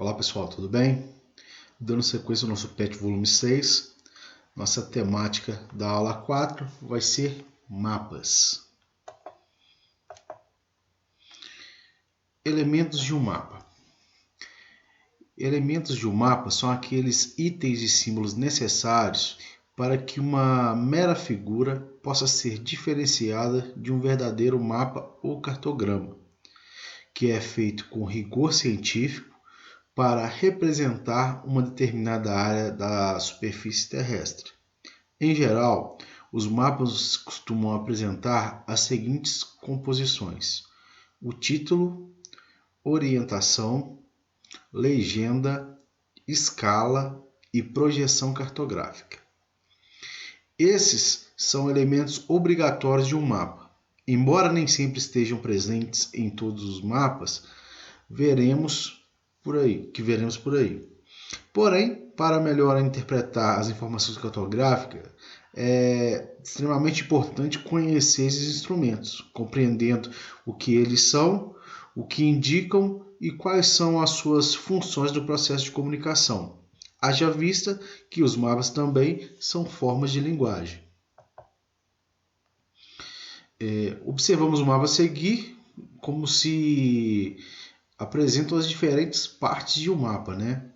Olá pessoal, tudo bem? Dando sequência ao nosso PET volume 6, nossa temática da aula 4 vai ser mapas. Elementos de um mapa. Elementos de um mapa são aqueles itens e símbolos necessários para que uma mera figura possa ser diferenciada de um verdadeiro mapa ou cartograma, que é feito com rigor científico para representar uma determinada área da superfície terrestre. Em geral, os mapas costumam apresentar as seguintes composições: o título, orientação, legenda, escala e projeção cartográfica. Esses são elementos obrigatórios de um mapa. Embora nem sempre estejam presentes em todos os mapas, veremos por aí. Porém, para melhor interpretar as informações cartográficas, é extremamente importante conhecer esses instrumentos, compreendendo o que eles são, o que indicam e quais são as suas funções do processo de comunicação. Haja vista que os mapas também são formas de linguagem. Observamos o mapa a seguir como se apresentam as diferentes partes de um mapa, né?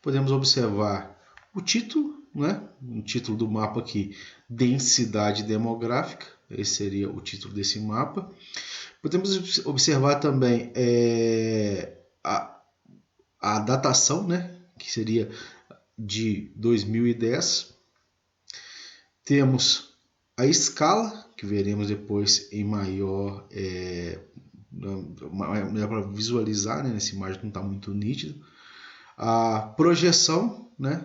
Podemos observar o título, né? O título do mapa aqui, densidade demográfica, esse seria o título desse mapa. Podemos observar também a datação, né? Que seria de 2010. Temos a escala, que veremos depois em maior para visualizar, né? Nessa imagem não está muito nítido. A projeção, né?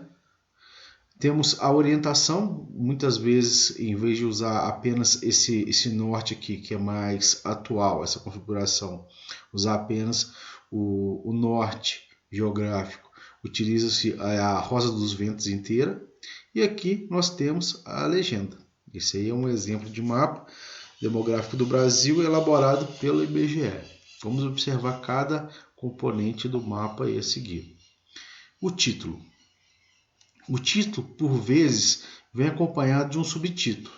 Temos a orientação, muitas vezes em vez de usar apenas esse norte aqui, que é mais atual, essa configuração, usar apenas o norte geográfico, utiliza-se a rosa dos ventos inteira, e aqui nós temos a legenda. Esse aí é um exemplo de mapa demográfico do Brasil elaborado pelo IBGE. Vamos observar cada componente do mapa a seguir. O título. O título, por vezes, vem acompanhado de um subtítulo.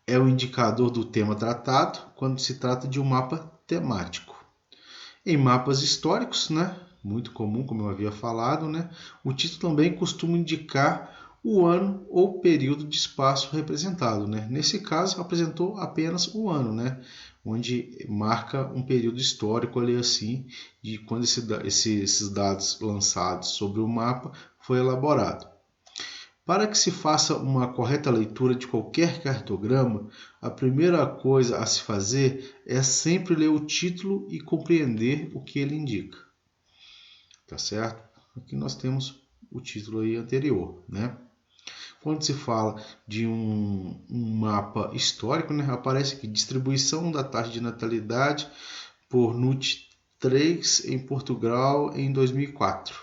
É o indicador do tema tratado quando se trata de um mapa temático. Em mapas históricos, né, muito comum, como eu havia falado, né, o título também costuma indicar o ano ou período de espaço representado, né? Nesse caso, apresentou apenas o ano, né? Onde marca um período histórico ali assim, de quando esses dados lançados sobre o mapa foi elaborado. Para que se faça uma correta leitura de qualquer cartograma, a primeira coisa a se fazer é sempre ler o título e compreender o que ele indica. Tá certo? Aqui nós temos o título aí anterior, né? Quando se fala de um mapa histórico, né, aparece aqui distribuição da taxa de natalidade por NUT 3 em Portugal em 2004.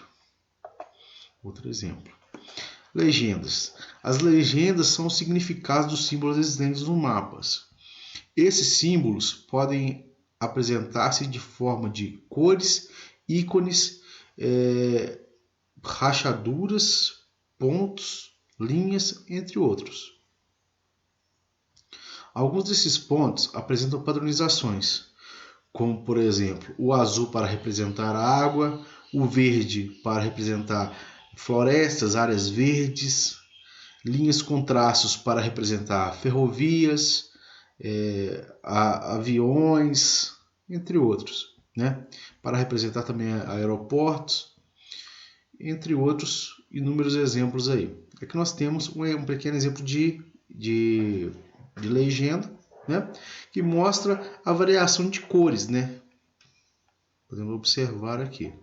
Outro exemplo. Legendas. As legendas são os significados dos símbolos existentes nos mapas. Esses símbolos podem apresentar-se de forma de cores, ícones, rachaduras, pontos, linhas, entre outros. Alguns desses pontos apresentam padronizações, como por exemplo o azul para representar a água, o verde para representar florestas, áreas verdes, linhas com traços para representar ferrovias, aviões, entre outros, né? Para representar também aeroportos, entre outros inúmeros exemplos aí. Aqui nós temos um pequeno exemplo de legenda, né? Que mostra a variação de cores, né? Podemos observar aqui.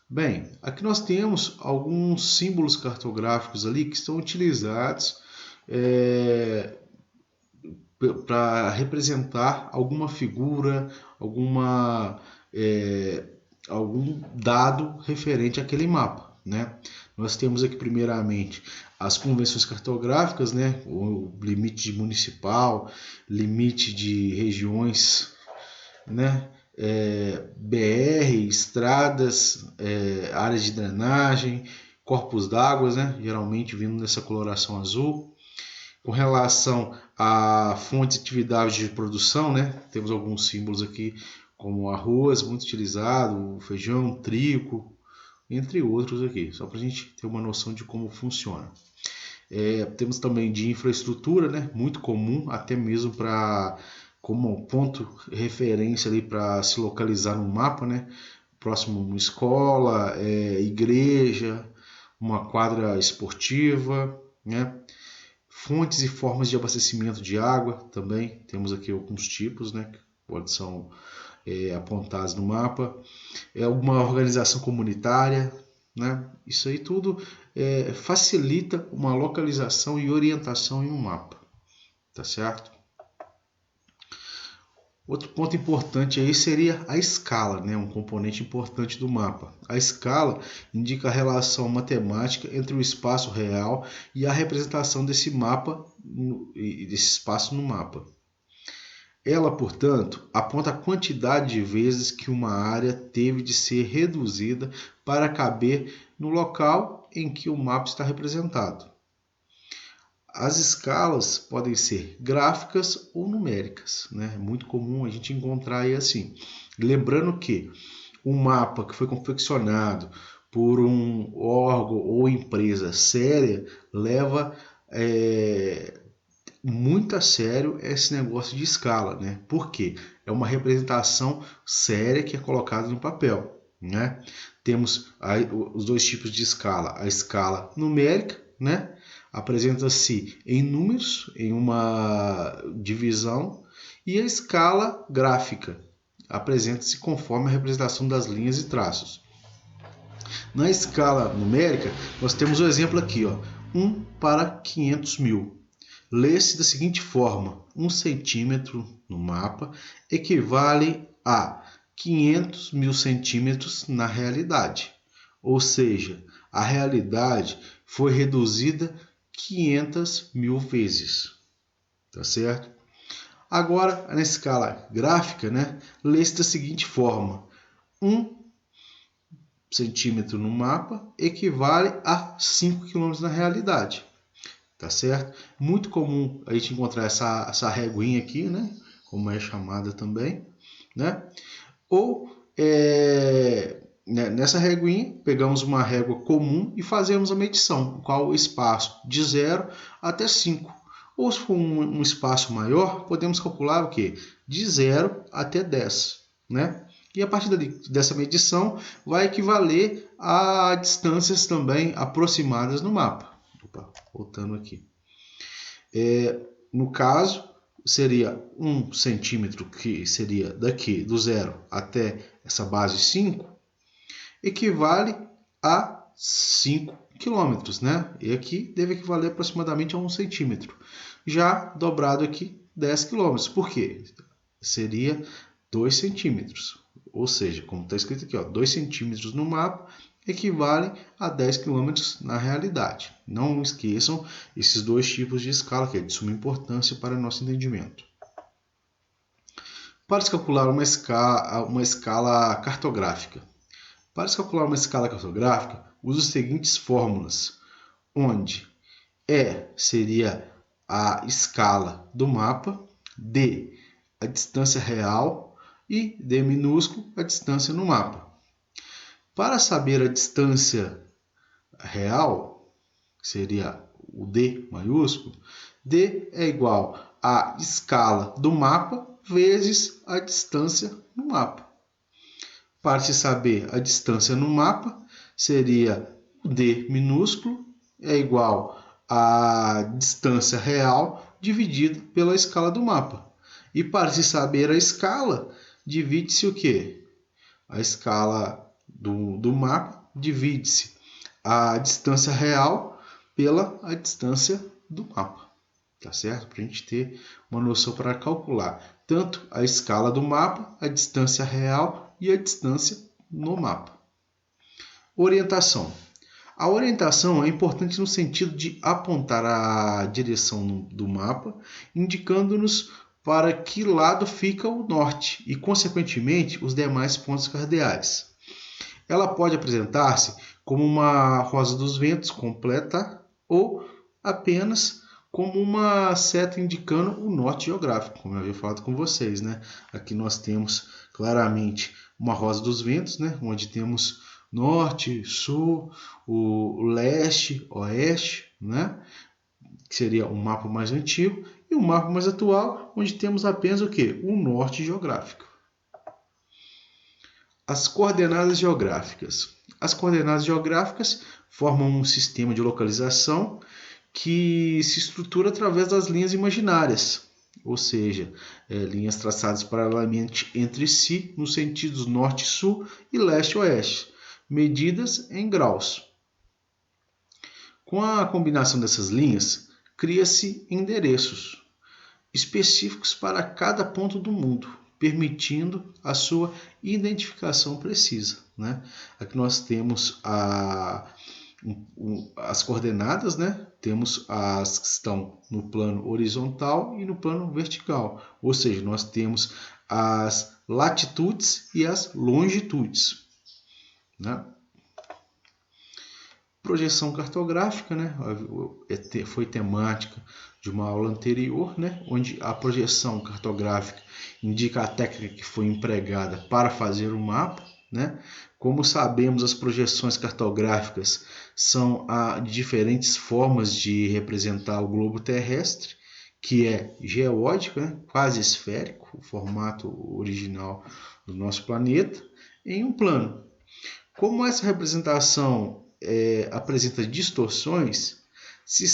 Bem, aqui nós temos alguns símbolos cartográficos ali que estão utilizados para representar alguma figura, algum dado referente àquele mapa, né? Nós temos aqui primeiramente as convenções cartográficas, né? O limite municipal, limite de regiões, né? BR, estradas, áreas de drenagem, corpos d'água, né? Geralmente vindo nessa coloração azul. Com relação a fontes e atividades de produção, né? Temos alguns símbolos aqui, como arroz, muito utilizado, feijão, trigo, entre outros aqui, só para a gente ter uma noção de como funciona. Temos também de infraestrutura, né? Muito comum, até mesmo como ponto referência ali para se localizar no mapa, né? Próximo a uma escola, igreja, uma quadra esportiva, né? Fontes e formas de abastecimento de água também, temos aqui alguns tipos, né? Que são apontados no mapa. Alguma organização comunitária, né? Isso aí tudo facilita uma localização e orientação em um mapa, tá certo? Outro ponto importante aí seria a escala, né? Um componente importante do mapa. A escala indica a relação matemática entre o espaço real e a representação desse mapa e desse espaço no mapa. Ela, portanto, aponta a quantidade de vezes que uma área teve de ser reduzida para caber no local em que o mapa está representado. As escalas podem ser gráficas ou numéricas, né? É muito comum a gente encontrar aí assim. Lembrando que um mapa que foi confeccionado por um órgão ou empresa séria leva muito a sério esse negócio de escala, né? Por quê? É uma representação séria que é colocada no papel, né? Temos os dois tipos de escala. A escala numérica, né? Apresenta-se em números, em uma divisão, e a escala gráfica apresenta-se conforme a representação das linhas e traços. Na escala numérica, nós temos o exemplo aqui, ó, 1 para 500 mil. Lê-se da seguinte forma: 1 centímetro no mapa equivale a 500 mil centímetros na realidade. Ou seja, a realidade foi reduzida 500 mil vezes. Tá certo? Agora, na escala gráfica, né, lê-se da seguinte forma: 1 centímetro no mapa equivale a 5 quilômetros na realidade. Tá certo? Muito comum a gente encontrar essa reguinha aqui, né? Como é chamada também, né? Ou nessa reguinha, pegamos uma régua comum e fazemos a medição, qual o espaço de 0 até 5. Ou se for um espaço maior, podemos calcular o quê? De 0 até 10, né? E a partir dessa medição vai equivaler a distâncias também aproximadas no mapa. Opa, voltando aqui. No caso, seria 1 centímetro, que seria daqui do 0 até essa base 5, equivale a 5 quilômetros, né? E aqui deve equivaler aproximadamente a 1 centímetro. Já dobrado aqui, 10 quilômetros. Por quê? Seria 2 centímetros. Ou seja, como está escrito aqui, ó, 2 centímetros no mapa equivale a 10 km na realidade. Não esqueçam esses dois tipos de escala, que é de suma importância para o nosso entendimento. Para se calcular uma escala cartográfica. Para se calcular uma escala cartográfica, use as seguintes fórmulas, onde E seria a escala do mapa, D a distância real e D minúsculo a distância no mapa. Para saber a distância real, que seria o D maiúsculo, D é igual à escala do mapa vezes a distância no mapa. Para se saber a distância no mapa, seria o D minúsculo é igual à distância real dividido pela escala do mapa. E para se saber a escala, divide-se o quê? A escala do mapa divide-se a distância real pela a distância do mapa, tá certo? Para a gente ter uma noção para calcular tanto a escala do mapa, a distância real e a distância no mapa. Orientação. A orientação é importante no sentido de apontar a direção do mapa, indicando-nos para que lado fica o norte e, consequentemente, os demais pontos cardeais. Ela pode apresentar-se como uma rosa dos ventos completa ou apenas como uma seta indicando o norte geográfico, como eu havia falado com vocês, né? Aqui nós temos claramente uma rosa dos ventos, né? Onde temos norte, sul, o leste, oeste, né? Que seria um mapa mais antigo, e um mapa mais atual, onde temos apenas o quê? O norte geográfico. As coordenadas geográficas. As coordenadas geográficas formam um sistema de localização que se estrutura através das linhas imaginárias, ou seja, linhas traçadas paralelamente entre si nos sentidos norte-sul e leste-oeste, medidas em graus. Com a combinação dessas linhas, cria-se endereços específicos para cada ponto do mundo, permitindo a sua identificação precisa, né? Aqui nós temos as coordenadas, né? Temos as que estão no plano horizontal e no plano vertical, ou seja, nós temos as latitudes e as longitudes, né? Projeção cartográfica, né? Foi temática de uma aula anterior, né? Onde a projeção cartográfica indica a técnica que foi empregada para fazer o mapa, né? Como sabemos, as projeções cartográficas são diferentes formas de representar o globo terrestre, que é geódico, né? Quase esférico, o formato original do nosso planeta, em um plano. Como essa representação apresenta distorções, se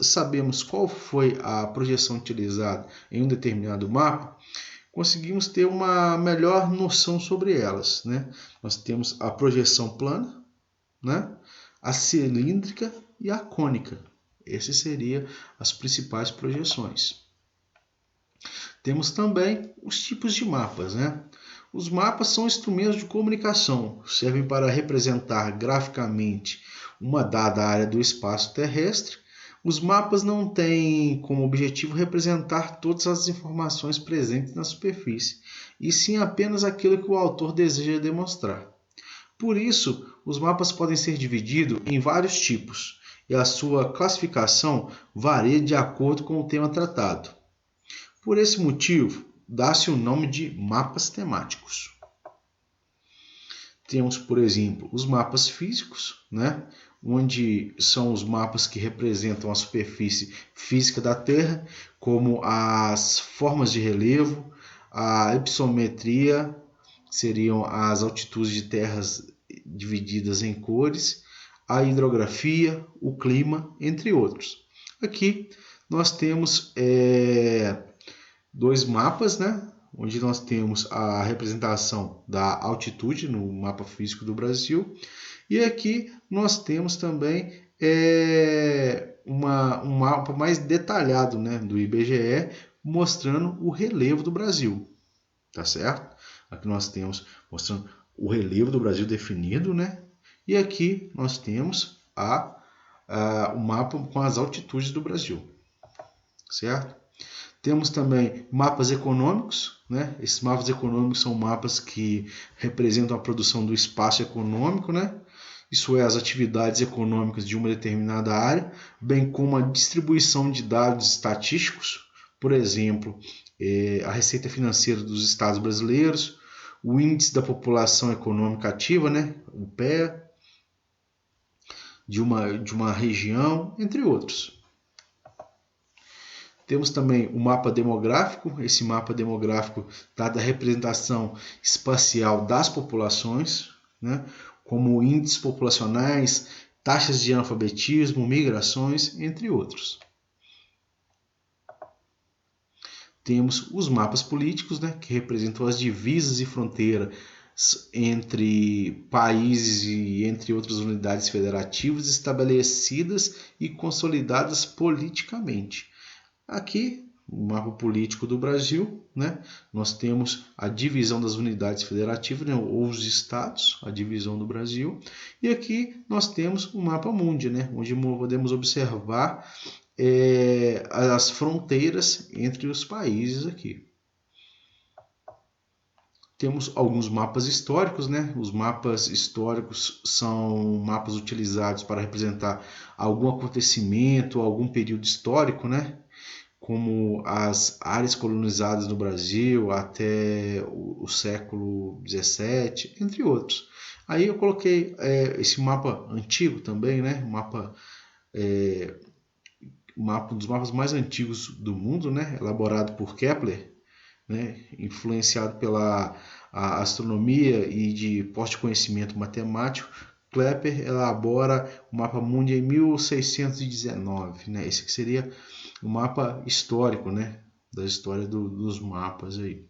sabemos qual foi a projeção utilizada em um determinado mapa, conseguimos ter uma melhor noção sobre elas, né? Nós temos a projeção plana, né? A cilíndrica e a cônica. Essas seriam as principais projeções. Temos também os tipos de mapas, né? Os mapas são instrumentos de comunicação, servem para representar graficamente uma dada área do espaço terrestre. Os mapas não têm como objetivo representar todas as informações presentes na superfície, e sim apenas aquilo que o autor deseja demonstrar. Por isso, os mapas podem ser divididos em vários tipos, e a sua classificação varia de acordo com o tema tratado. Por esse motivo, dá-se o nome de mapas temáticos. Temos, por exemplo, os mapas físicos, né? Onde são os mapas que representam a superfície física da Terra, como as formas de relevo, a hypsometria, seriam as altitudes de terras divididas em cores, a hidrografia, o clima, entre outros. Aqui nós temos dois mapas, né? Onde nós temos a representação da altitude no mapa físico do Brasil. E aqui nós temos também um mapa mais detalhado, né, do IBGE, mostrando o relevo do Brasil. Tá certo? Aqui nós temos mostrando o relevo do Brasil definido, né? E aqui nós temos o mapa com as altitudes do Brasil. Certo? Temos também mapas econômicos, né? Esses mapas econômicos são mapas que representam a produção do espaço econômico, né? Isso é, as atividades econômicas de uma determinada área, bem como a distribuição de dados estatísticos, por exemplo, a receita financeira dos estados brasileiros, o índice da população econômica ativa, né? O PEA, de uma região, entre outros. Temos também o mapa demográfico. Esse mapa demográfico trata da representação espacial das populações, né? Como índices populacionais, taxas de analfabetismo, migrações, entre outros. Temos os mapas políticos, né? Que representam as divisas e fronteiras entre países e entre outras unidades federativas estabelecidas e consolidadas politicamente. Aqui, o mapa político do Brasil, né? Nós temos a divisão das unidades federativas, né? Ou os estados, a divisão do Brasil. E aqui nós temos o mapa mundi, né? Onde podemos observar as fronteiras entre os países aqui. Temos alguns mapas históricos, né? Os mapas históricos são mapas utilizados para representar algum acontecimento, algum período histórico, né? Como as áreas colonizadas no Brasil até o século XVII, entre outros. Aí eu coloquei esse mapa antigo também, né? Um dos mapas mais antigos do mundo, né? Elaborado por Kepler, né, influenciado pela astronomia e de poste conhecimento matemático. Kepler elabora o mapa mundi em 1619, né? Esse que seria o mapa histórico, né, da história dos mapas aí.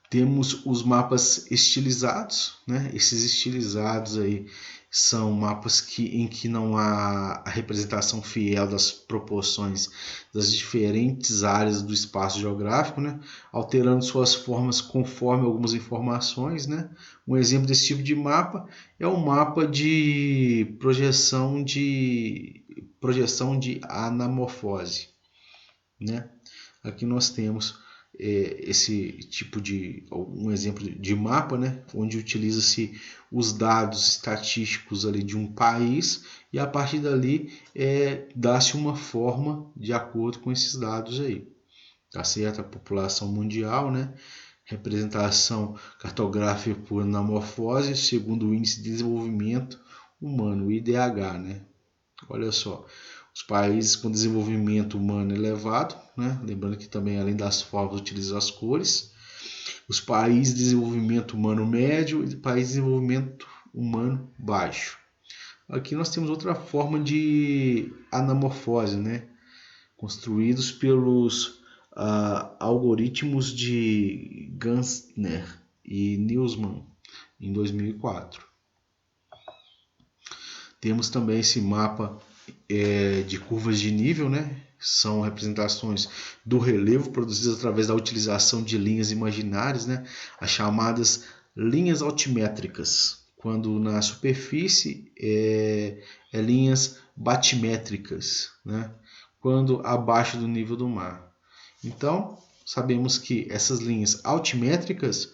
Temos os mapas estilizados, né? Esses estilizados aí são mapas em que não há a representação fiel das proporções das diferentes áreas do espaço geográfico, né? Alterando suas formas conforme algumas informações, né? Um exemplo desse tipo de mapa é o mapa de projeção de anamorfose, né? Aqui nós temos esse tipo de um exemplo de mapa, né, onde utiliza-se os dados estatísticos ali de um país e a partir dali dá-se uma forma de acordo com esses dados aí, tá certo? A população mundial, né, representação cartográfica por anamorfose segundo o Índice de Desenvolvimento Humano, o IDH, né? Olha só, os países com desenvolvimento humano elevado, né? Lembrando que também além das formas utiliza as cores, os países de desenvolvimento humano médio e países de desenvolvimento humano baixo. Aqui nós temos outra forma de anamorfose, né? Construídos pelos algoritmos de Gansner e Newsman em 2004. Temos também esse mapa de curvas de nível, né? São representações do relevo produzidas através da utilização de linhas imaginárias, né? As chamadas linhas altimétricas, quando na superfície linhas batimétricas, né? Quando abaixo do nível do mar. Então, sabemos que essas linhas altimétricas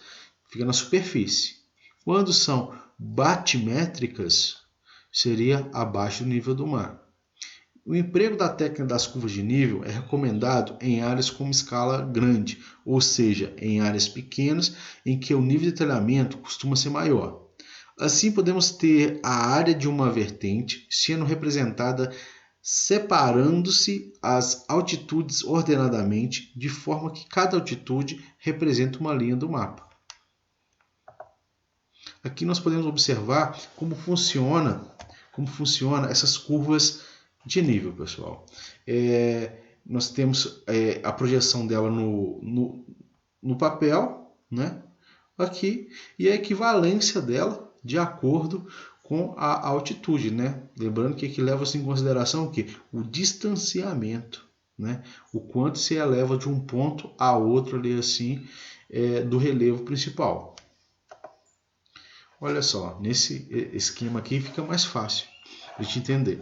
ficam na superfície. Quando são batimétricas, seria abaixo do nível do mar. O emprego da técnica das curvas de nível é recomendado em áreas com escala grande, ou seja, em áreas pequenas em que o nível de detalhamento costuma ser maior. Assim, podemos ter a área de uma vertente sendo representada separando-se as altitudes ordenadamente, de forma que cada altitude representa uma linha do mapa. Aqui nós podemos observar como funciona essas curvas de nível, pessoal. Nós temos a projeção dela no papel, né? Aqui, e a equivalência dela de acordo com a altitude, né? Lembrando que aqui leva-se em consideração o quê? O distanciamento, né? O quanto se eleva de um ponto a outro ali assim do relevo principal. Olha só, nesse esquema aqui fica mais fácil de te entender.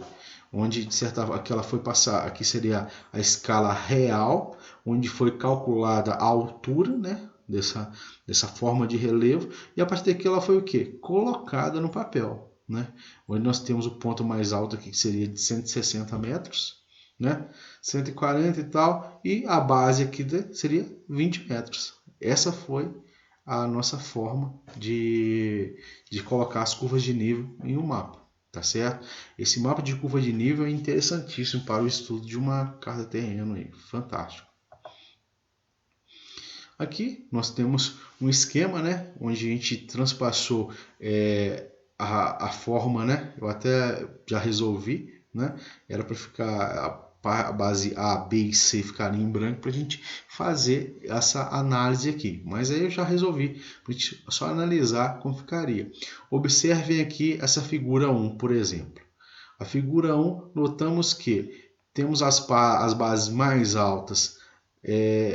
Onde de certa aqui ela foi passar, aqui seria a escala real, onde foi calculada a altura, né, dessa forma de relevo, e a partir daqui ela foi o quê? Colocada no papel, né? Onde nós temos o ponto mais alto aqui que seria de 160 metros, né? 140 e tal, e a base aqui seria 20 metros. Essa foi a nossa forma de colocar as curvas de nível em um mapa, tá certo? Esse mapa de curva de nível é interessantíssimo para o estudo de uma carta terreno aí, fantástico. Aqui nós temos um esquema, né, onde a gente transpassou a forma, né? Eu até já resolvi, né? Era para ficar a base A, B e C ficarem em branco para a gente fazer essa análise aqui. Mas aí eu já resolvi, para a gente só analisar como ficaria. Observem aqui essa figura 1, por exemplo. A figura 1, notamos que temos as bases mais altas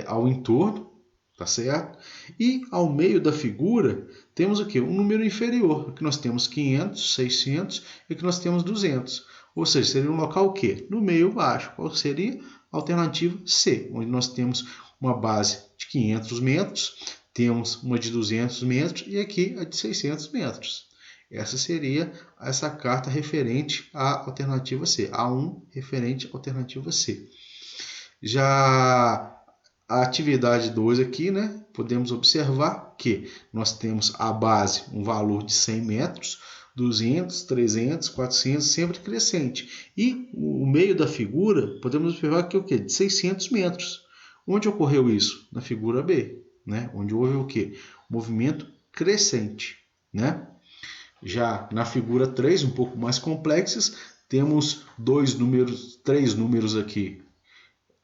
ao entorno, tá certo? E ao meio da figura temos o quê? Um número inferior. Aqui nós temos 500, 600 e aqui nós temos 200. Ou seja, seria um local o quê? No meio baixo. Qual seria? Alternativa C, onde nós temos uma base de 500 metros, temos uma de 200 metros e aqui a de 600 metros. Essa seria essa carta referente à alternativa C. A1 referente à alternativa C. Já a atividade 2 aqui, né, podemos observar que nós temos a base, um valor de 100 metros, 200, 300, 400, sempre crescente. E o meio da figura, podemos observar que é o quê? De 600 metros. Onde ocorreu isso? Na figura B, né? Onde houve o quê? Movimento crescente, né? Já na figura 3, um pouco mais complexas, temos três números aqui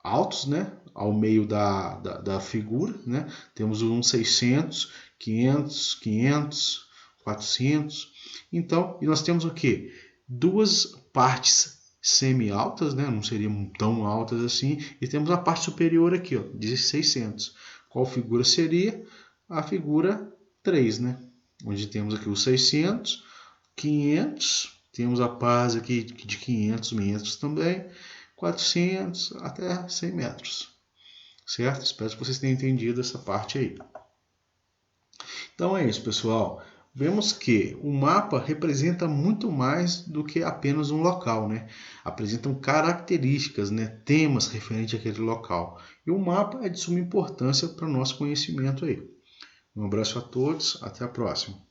altos, né? Ao meio da figura, né? Temos um 600, 500, 500, 400. Então, e nós temos o quê? Duas partes semi-altas, né? Não seriam tão altas assim. E temos a parte superior aqui, ó, de 600. Qual figura seria? A figura 3, né? Onde temos aqui os 600, 500. Temos a base aqui de 500 metros também. 400 até 100 metros. Certo? Espero que vocês tenham entendido essa parte aí. Então é isso, pessoal. Vemos que o mapa representa muito mais do que apenas um local, né? Apresentam características, né? Temas referentes àquele local. E o mapa é de suma importância para o nosso conhecimento aí. Um abraço a todos, até a próxima.